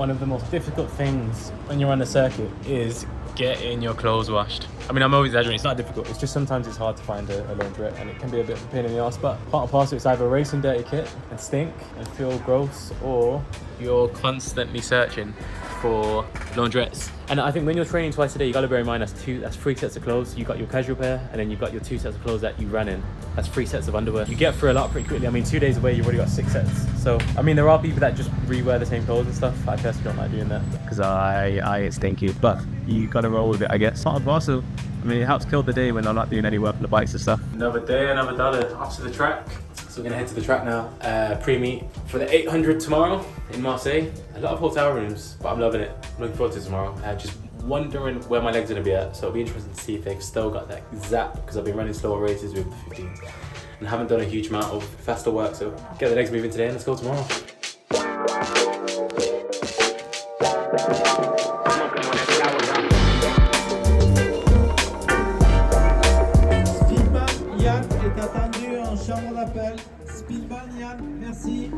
one of the most difficult things when you're on the circuit is getting your clothes washed. I mean, I'm always exaggerating, it's not difficult, it's just sometimes it's hard to find a laundrette and it can be a bit of a pain in the ass, but part and parcel, it's either racing dirty kit and stink and feel gross, or you're constantly searching for laundrettes. And I think when you're training twice a day, you gotta bear in mind that's 3 sets of clothes. You got your casual pair, and then you've got your 2 sets of clothes that you ran in. That's 3 sets of underwear. You get through a lot pretty quickly. I mean, 2 days away, you've already got 6 sets. So, I mean, there are people that just rewear the same clothes and stuff. I personally don't like doing that, because I get stinky, but you gotta roll with it, I guess. Part of also, I mean, it helps kill the day when I'm not doing any work on the bikes and stuff. Another day, another dollar. Off to the track. So we're gonna head to the track now, pre-meet for the 800 tomorrow in Marseille. A lot of hotel rooms, but I'm loving it. I'm looking forward to tomorrow. Just wondering where my legs are gonna be at, so it'll be interesting to see if they've still got that zap, because I've been running slower races with the 15 and haven't done a huge amount of faster work, so get the legs moving today and let's go tomorrow. Chambre d'appel, Speedman Yann, merci.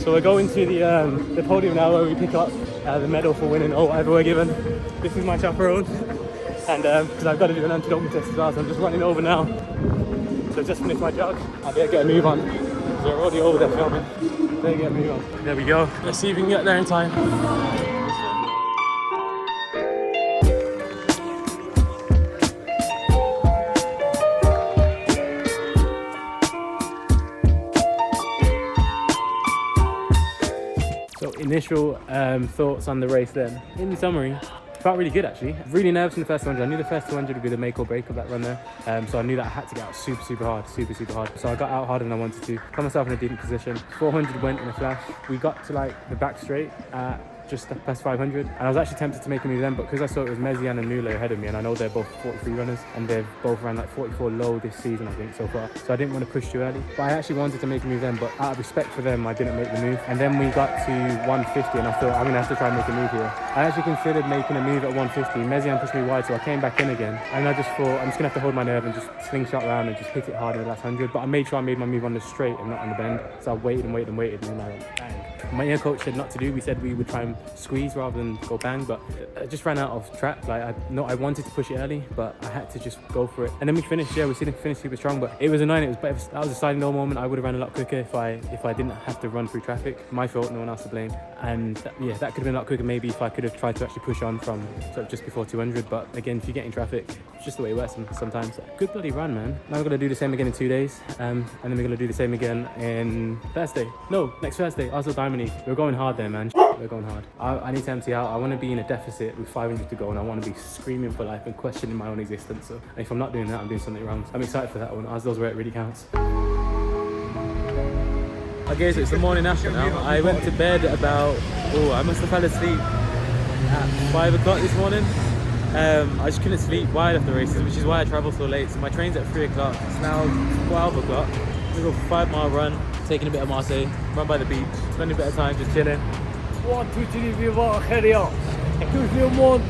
So we're going to the podium now, where we pick up the medal for winning or whatever we're given. This is my chaperone, and because I've got to do an anti-doping test as well, so I'm just running over now. So I've just finished my jog. I better get a move on, because we're already over there filming. Better get a move on. There we go. Let's see if we can get there in time. Initial thoughts on the race then. In summary, felt really good actually. Really nervous in the first 200. I knew the first 200 would be the make or break of that run there. So I knew that I had to get out super hard. So I got out harder than I wanted to. Put myself in a decent position. 400 went in a flash. We got to like the back straight at just past 500, and I was actually tempted to make a move then, but because I saw it was Mezian and Nule ahead of me, and I know they're both 43 runners, and they've both ran like 44 low this season, I think, so far. So I didn't want to push too early, but I actually wanted to make a move then, but out of respect for them, I didn't make the move. And then we got to 150, and I thought, I'm gonna have to try and make a move here. I actually considered making a move at 150. Mezian pushed me wide, so I came back in again, and I just thought, I'm just gonna have to hold my nerve and just slingshot around and just hit it hard in the last 100. But I made sure I made my move on the straight and not on the bend. So I waited, and then I went bang. My inner coach said not to do. We said we would try and squeeze rather than go bang, but I just ran out of track. Like I wanted to push it early, but I had to just go for it. And then we finished. Yeah, we didn't finish super strong, but it was annoying. That was a sliding door moment. I would have ran a lot quicker if I didn't have to run through traffic. My fault, no one else to blame. And that could have been a lot quicker maybe if I could have tried to actually push on from sort of just before 200. But again, if you get in traffic, it's just the way it works sometimes. Good bloody run, man. Now we're gonna do the same again in 2 days, and then we're gonna do the same again in next Thursday, Oslo Diamond League. We're going hard there, man. We're going hard. I need to empty out. I want to be in a deficit with 500 to go, and I want to be screaming for life and questioning my own existence. So if I'm not doing that, I'm doing something wrong. So I'm excited for that one. Oslo's where it really counts. Okay, so it's the morning after now. I went to bed about, I must have fell asleep at 5 o'clock this morning. I just couldn't sleep while I left the races, which is why I travel so late. So my train's at 3 o'clock. It's now 12 o'clock. We go for a 5-mile run, taking a bit of Marseille, run by the beach, spending a bit of time just chilling. 1, 2, 3, 4, Elliot. Tout le monde,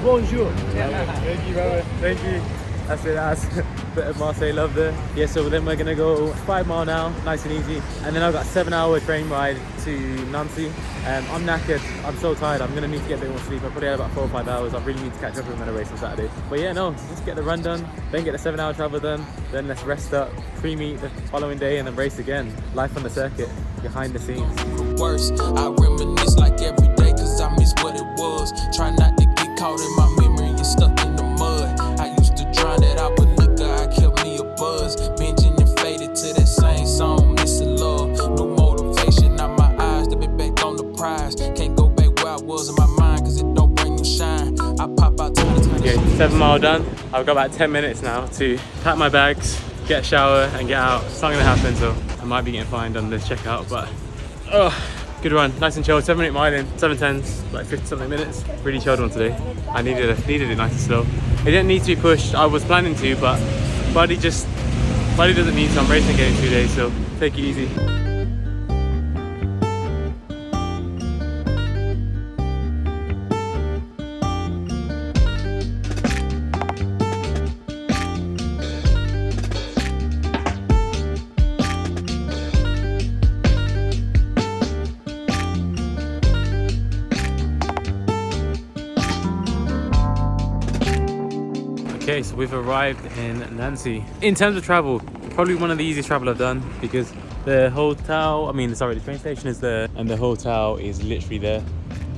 bonjour. Thank you, brother. Thank you. That's it, that's a bit of Marseille love there. Yeah, so then we're gonna go 5 mile now, nice and easy. And then I've got a 7-hour train ride to Nancy. I'm knackered, I'm so tired, I'm gonna need to get a bit more sleep. I probably had about 4 or 5 hours. I really need to catch up with my race on Saturday. But yeah, no, just get the run done, then get the 7-hour travel done, then let's rest up, pre-meet the following day and then race again. Life on the circuit, behind the scenes. Worse, I reminisce like every day cause I miss what it was. Try not to get caught in my memory and stuck in the mud. I used to drown it out with liquor, I kept me a buzz. Binging and faded to that same song, missing love. New motivation, now my eyes to be back on the prize. Can't go back where I was in my mind cause it don't bring no shine. I pop out tiny. Okay, 7 mile done. I've got about 10 minutes now to pack my bags, get a shower and get out. It's not gonna happen, so I might be getting fined on this checkout, but good run, nice and chill. 7-minute mile in, 7:10s, like 50 something minutes. Really chilled one today. I needed it nice and slow. It didn't need to be pushed. I was planning to, but body doesn't need to. I'm racing again in 2 days, so take it easy. Okay, so we've arrived in Nancy. In terms of travel, probably one of the easiest travel I've done because the train station is there and the hotel is literally there.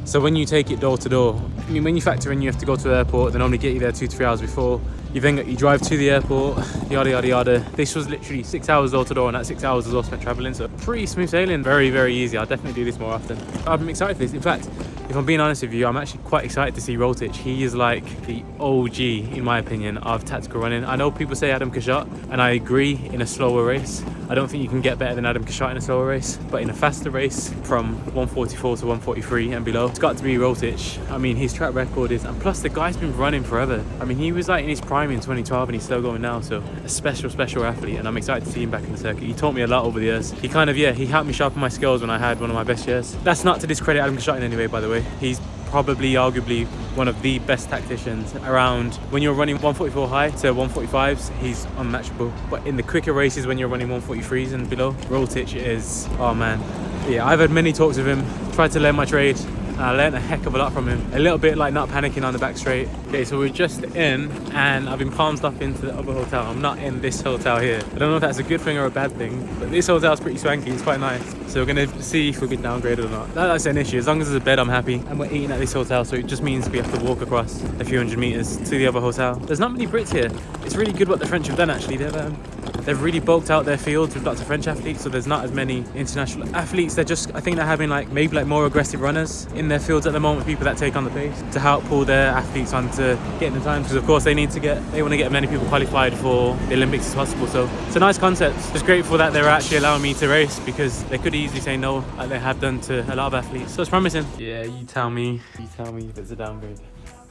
So when you take it door to door, I mean, when you factor in you have to go to the airport, they normally get you there 2 to 3 hours before. You drive to the airport, yada yada yada. This was literally 6 hours door to door, and that 6 hours was all spent traveling. So pretty smooth sailing, very very easy. I'll definitely do this more often. I'm excited for this. In fact, if I'm being honest with you, I'm actually quite excited to see Rotich. He is like the OG, in my opinion, of tactical running. I know people say Adam Kashot, and I agree in a slower race. I don't think you can get better than Adam Kashot in a slower race, but in a faster race from 144 to 143 and below, it's got to be Rotich. I mean, his track record is, and plus the guy's been running forever. I mean, he was like in his prime in 2012 and he's still going now, so a special athlete, and I'm excited to see him back in the circuit. He taught me a lot over the years. He helped me sharpen my skills when I had one of my best years. That's not to discredit Adam Kashot in any way, by the way. He's probably arguably one of the best tacticians around. When you're running 144 high to 145s, he's unmatchable. But in the quicker races, when you're running 143s and below, Rotich is, oh man. Yeah, I've had many talks with him, tried to learn my trade. I learned a heck of a lot from him. A little bit like not panicking on the back straight. Okay, so we're just in and I've been palmed off into the other hotel. I'm not in this hotel here. I don't know if that's a good thing or a bad thing, but this hotel's pretty swanky, it's quite nice. So we're gonna see if we get downgraded or not. That's an issue. As long as there's a bed, I'm happy. And we're eating at this hotel, so it just means we have to walk across a few hundred meters to the other hotel. There's not many Brits here. It's really good what the French have done actually. They've really bulked out their fields with lots of French athletes, so there's not as many international athletes. I think they're having maybe more aggressive runners in their fields at the moment, people that take on the pace to help pull their athletes onto getting the times, because of course they want to get as many people qualified for the Olympics as possible. So it's a nice concept. Just grateful that they're actually allowing me to race, because they could easily say no, like they have done to a lot of athletes. So it's promising. Yeah, you tell me if it's a downgrade.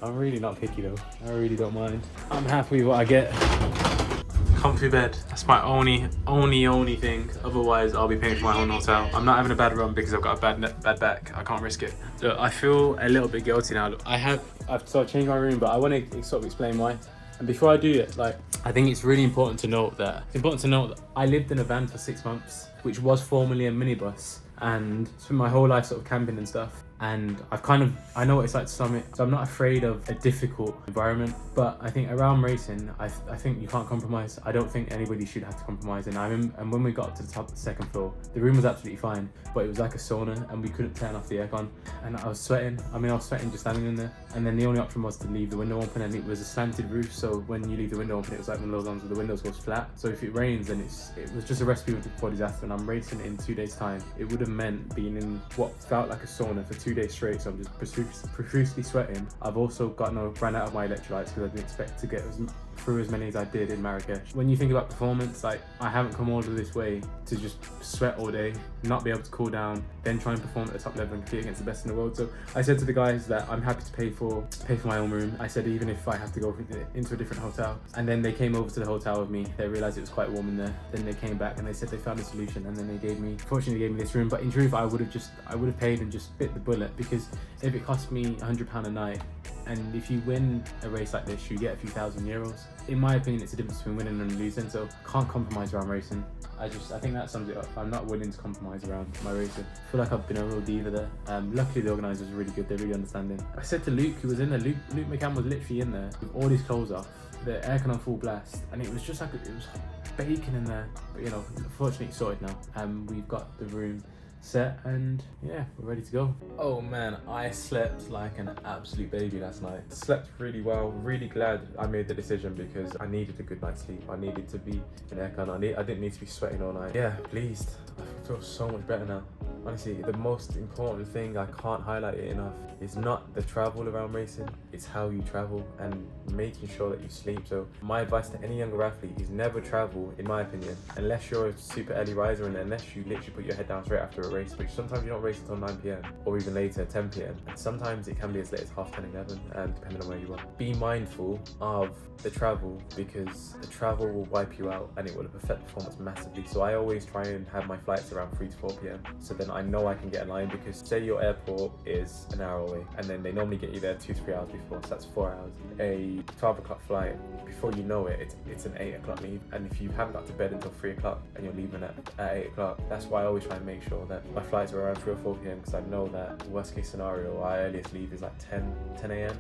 I'm really not picky though. I really don't mind. I'm happy with what I get. Comfy bed, that's my only thing. Otherwise I'll be paying for my own hotel. I'm not having a bad run because I've got a bad back. I can't risk it. So I feel a little bit guilty now. I've changed my room, but I want to sort of explain why. And before I do it, I think it's really important to note that I lived in a van for 6 months, which was formerly a minibus, and spent my whole life sort of camping and stuff. And I know what it's like to summit, so I'm not afraid of a difficult environment. But I think around racing, I think you can't compromise. I don't think anybody should have to compromise. And when we got up to the top of the second floor, the room was absolutely fine, but it was like a sauna and we couldn't turn off the aircon. And I was sweating. I was sweating just standing in there. And then the only option was to leave the window open, and it was a slanted roof, so when you leave the window open, it was like one of those ones where the windows goes flat. So if it rains, then it was just a recipe for disaster. And I'm racing in 2 days time. It would have meant being in what felt like a sauna for 2 days straight, so I'm just profusely sweating. I've also ran out of my electrolytes because I didn't expect to get through as many as I did in Marrakesh. When you think about performance, I haven't come all this way to just sweat all day, not be able to cool down, then try and perform at the top level and compete against the best in the world. So I said to the guys that I'm happy to pay for my own room. I said even if I have to go into a different hotel. And then they came over to the hotel with me. They realized it was quite warm in there. Then they came back and they said they found a solution, and then fortunately they gave me this room. But in truth, I would have paid and just bit the bullet, because if it cost me £100 a night, and if you win a race like this, you get a few €1,000. in my opinion, it's a difference between winning and losing. So can't compromise around racing. I think that sums it up. I'm not willing to compromise around my racing. I feel like I've been a real diva there. Luckily the organisers are really good. They're really understanding. I said to Luke, who was in there, Luke McCann was literally in there with all his clothes off, the aircon on full blast, and it was just like, it was baking in there. But you know, fortunately it's sorted now. We've got the room set and yeah, we're ready to go. Oh man, I slept like an absolute baby last night. Slept really well. Really glad I made the decision because I needed a good night's sleep. I needed to be in aircon. I didn't need to be sweating all night. Yeah, pleased. I feel so much better now. Honestly, the most important thing, I can't highlight it enough, is not the travel around racing, it's how you travel and making sure that you sleep. So my advice to any younger athlete is never travel, in my opinion, unless you're a super early riser and unless you literally put your head down straight after a race, which sometimes you don't race until 9 p.m. or even later, 10 p.m. And sometimes it can be as late as half 10, 11, depending on where you are. Be mindful of the travel because the travel will wipe you out and it will affect performance massively. So I always try and have my flights around 3 to 4 p.m. so then I know I can get a line, because say your airport is an hour away and then they normally get you there 2-3 hours before, so that's 4 hours. A 12 o'clock flight, before you know it, it's an 8 o'clock leave, and if you haven't got to bed until 3 o'clock and you're leaving at 8 o'clock, that's why I always try and make sure that my flights are around 3 or 4 p.m. because I know that worst case scenario, our earliest leave is like 10 a.m,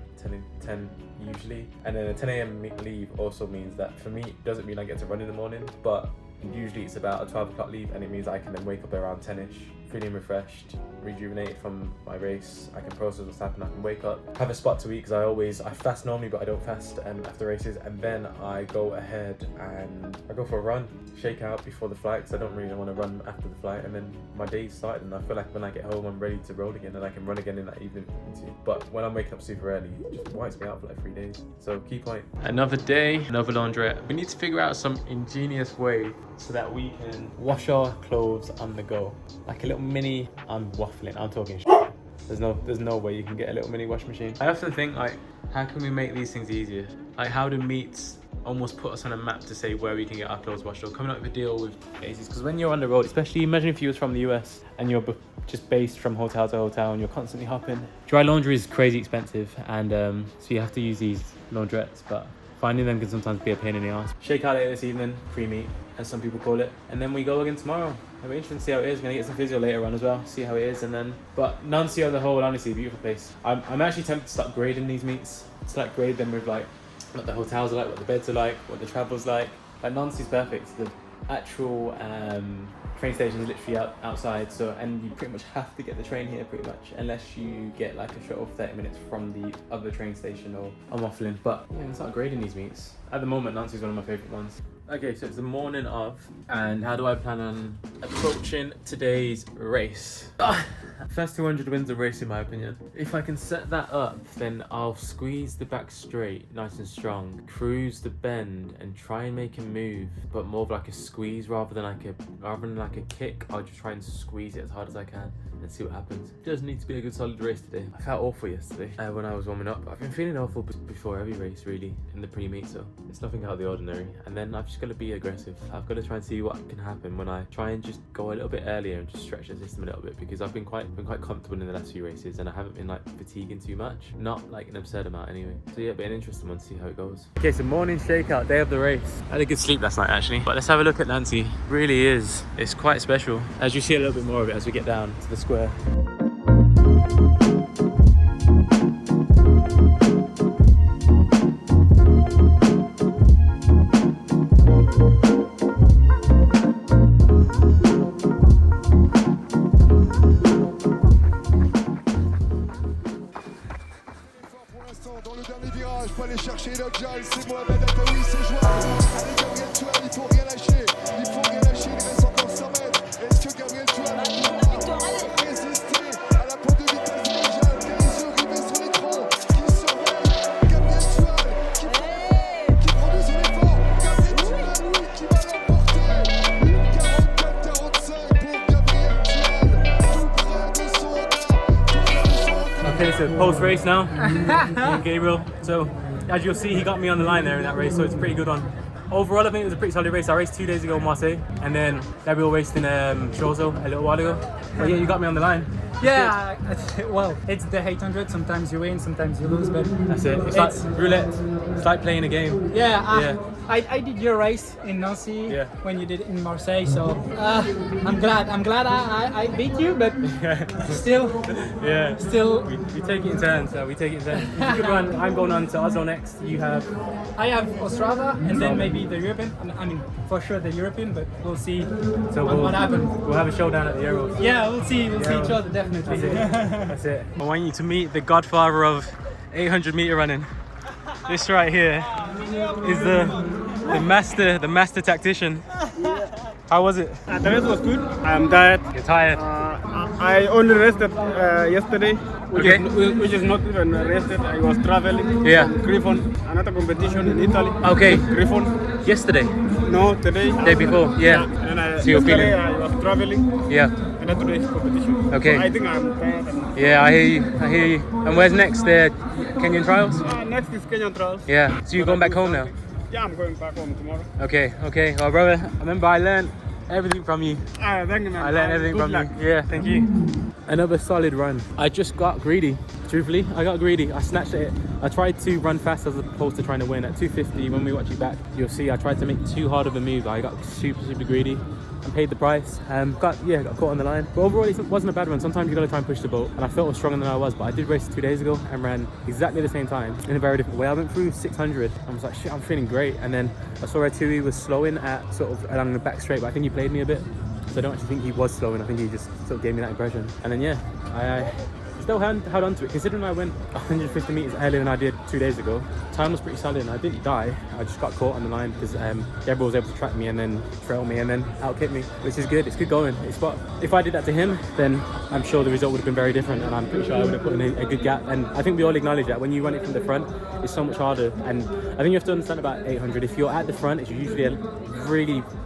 10 usually, and then a 10 a.m. leave also means that for me it doesn't mean I get to run in the morning, but usually it's about a 12 o'clock leave and it means I can then wake up around 10ish, feeling refreshed, rejuvenated from my race. I can process what's happened, I can wake up, have a spot to eat, because I fast normally but I don't fast after races, and then I go ahead and I go for a run, shake out before the flight because I don't really want to run after the flight, and then my day's started and I feel like when I get home I'm ready to roll again and I can run again in that evening. But when I'm waking up super early, it just wipes me out for like 3 days. So key point. Another day, another laundrette. We need to figure out some ingenious way so that we can wash our clothes on the go. Like a little mini, I'm waffling, I'm talking shit. There's no way you can get a little mini wash machine. I often think like, how can we make these things easier? Like how do meets almost put us on a map to say where we can get our clothes washed, or coming up with a deal with bases? Because when you're on the road, especially imagine if you was from the US and you're just based from hotel to hotel and you're constantly hopping. Dry laundry is crazy expensive, and so you have to use these laundrettes, but finding them can sometimes be a pain in the ass. Shake out later this evening, pre-meet, as some people call it, and then we go again tomorrow. It'll be interesting to see how it is. We're gonna get some physio later on as well, see how it is, and then. But Nancy on the whole, honestly, beautiful place. I'm actually tempted to start grading these meets, to like grade them with like what the hotels are like, what the beds are like, what the travel's like. Like Nancy's perfect. The actual train station is literally outside, so, and you pretty much have to get the train here pretty much, unless you get like a shuttle 30 minutes from the other train station, or I'm waffling. But yeah, let's start grading these meets. At the moment, Nancy's one of my favourite ones. Okay, so it's the morning of, and how do I plan on approaching today's race? First 200 wins a race in my opinion. If I can set that up, then I'll squeeze the back straight, nice and strong, cruise the bend and try and make a move, but more of like a squeeze rather than like a kick. I'll just try and squeeze it as hard as I can and see what happens. It does need to be a good solid race today. I felt awful yesterday when I was warming up. I've been feeling awful before every race really in the pre-meet, so it's nothing out of the ordinary. And then I've just got to be aggressive. I've got to try and see what can happen when I try and just go a little bit earlier and just stretch the system a little bit, because I've been quite comfortable in the last few races and I haven't been like fatiguing too much, not like an absurd amount anyway. So yeah, it'll be an interesting one to see how it goes. Okay, so morning shakeout, day of the race. I had a good sleep last night actually, but let's have a look at Nancy. Really is, it's quite special, as you see a little bit more of it as we get down to the square. Dans le dernier virage, pas aller chercher le Giles, c'est moi, oui, c'est jouable. Allez, Gabriel Tual, il faut rien lâcher, il reste encore 100 mètres. Est-ce que Gabriel Tual va résister à la pointe de vitesse de Giles, car ils sont rivés sur les troncs, qui surveille Gabriel Tual, qui produit son effort, Gabriel Tual, qui va l'emporter. 44-45 pour Gabriel Tual, tout près de son regard. Okay, so post race now. Gabriel. So as you'll see, he got me on the line there in that race, so it's a pretty good one. Overall, I think it was a pretty solid race. I raced 2 days ago in Marseille, and then Gabriel raced in Chozo a little while ago. But yeah, you got me on the line. Yeah, well, it's the 800. Sometimes you win, sometimes you lose, but That's it. It's like roulette. It's like playing a game. yeah, I did your race in Nancy Yeah. when you did it in Marseille, so I'm glad I beat you, but still, Yeah. still, We take it in turns. We take it in turns. It's a good run. I'm going on to Oslo next. You have. I have Ostrava and then maybe the European. I mean, for sure the European, but we'll see what happens. We'll have a showdown at the Euros. Yeah, we'll see each other definitely. That's it. I want you to meet the godfather of 800-meter running. This right here is the master tactician. How was it? The race was good. I'm tired. You're tired. I only rested yesterday, Okay. which is not even rested. I was traveling Yeah. from Griffon, another competition in Italy. Okay. Griffon. Yesterday, No, today. day before. Yeah. And So you're yesterday feeling- I was traveling, Yeah. and then today's competition. Okay. So I think I'm tired. Yeah. I hear you. I hear you. And where's next? The Kenyan trials. Next is Kenyan trials. Yeah. So you're going back home now. Yeah, I'm going back home tomorrow. Okay. Okay. Well, brother, I remember I learned everything from you. Thank you, man. I learned everything Good from luck. you. Yeah, thank you. Another solid run. I just got greedy. Truthfully, I got greedy. I snatched at it. I tried to run fast as opposed to trying to win. At 250, when we watch you back, you'll see I tried to make too hard of a move. I got super greedy and paid the price. Got caught on the line. But overall, it wasn't a bad run. Sometimes you got to try and push the boat. And I felt I was stronger than I was. But I did race 2 days ago and ran exactly the same time in a very different way. I went through 600. I was like, shit, I'm feeling great. And then I saw Tui was slowing at sort of along the back straight. But I think he played me a bit. So I don't actually think he was slowing. I think he just sort of gave me that impression. And then yeah, I still held on to it. Considering I went 150 meters earlier than I did 2 days ago, time was pretty solid and I didn't die. I just got caught on the line because Deborah was able to track me and then trail me and then out-kick me, which is good. It's good going. If I did that to him, then I'm sure the result would have been very different and I'm pretty sure I would have put in a good gap. And I think we all acknowledge that when you run it from the front, it's so much harder. And I think you have to understand about 800. If you're at the front, it's usually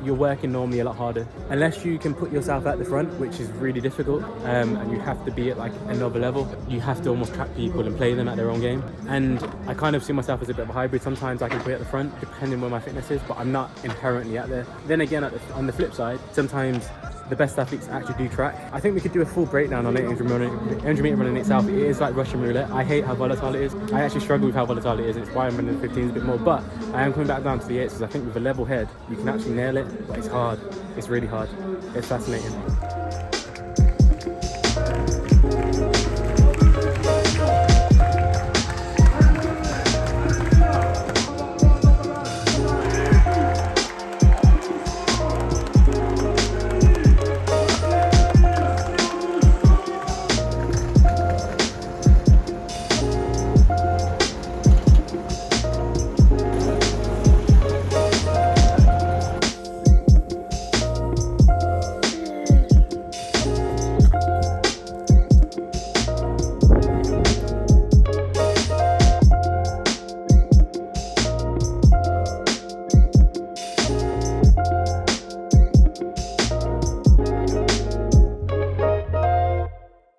you're working normally a lot harder. Unless you can put yourself at the front, which is really difficult, and you have to be at like another level. You have to almost track people and play them at their own game. And I kind of see myself as a bit of a hybrid. Sometimes I can play at the front, depending where my fitness is, but I'm not inherently at there. Then again, on the flip side, sometimes the best athletes actually do track. I think we could do a full breakdown on 800 meter running itself. It is like Russian roulette. I hate how volatile it is. I actually struggle with how volatile it is, and it's why I'm running the 15s a bit more. But I am coming back down to the 8s because I think with a level head, you can actually nail it, but it's hard. It's really hard. It's fascinating.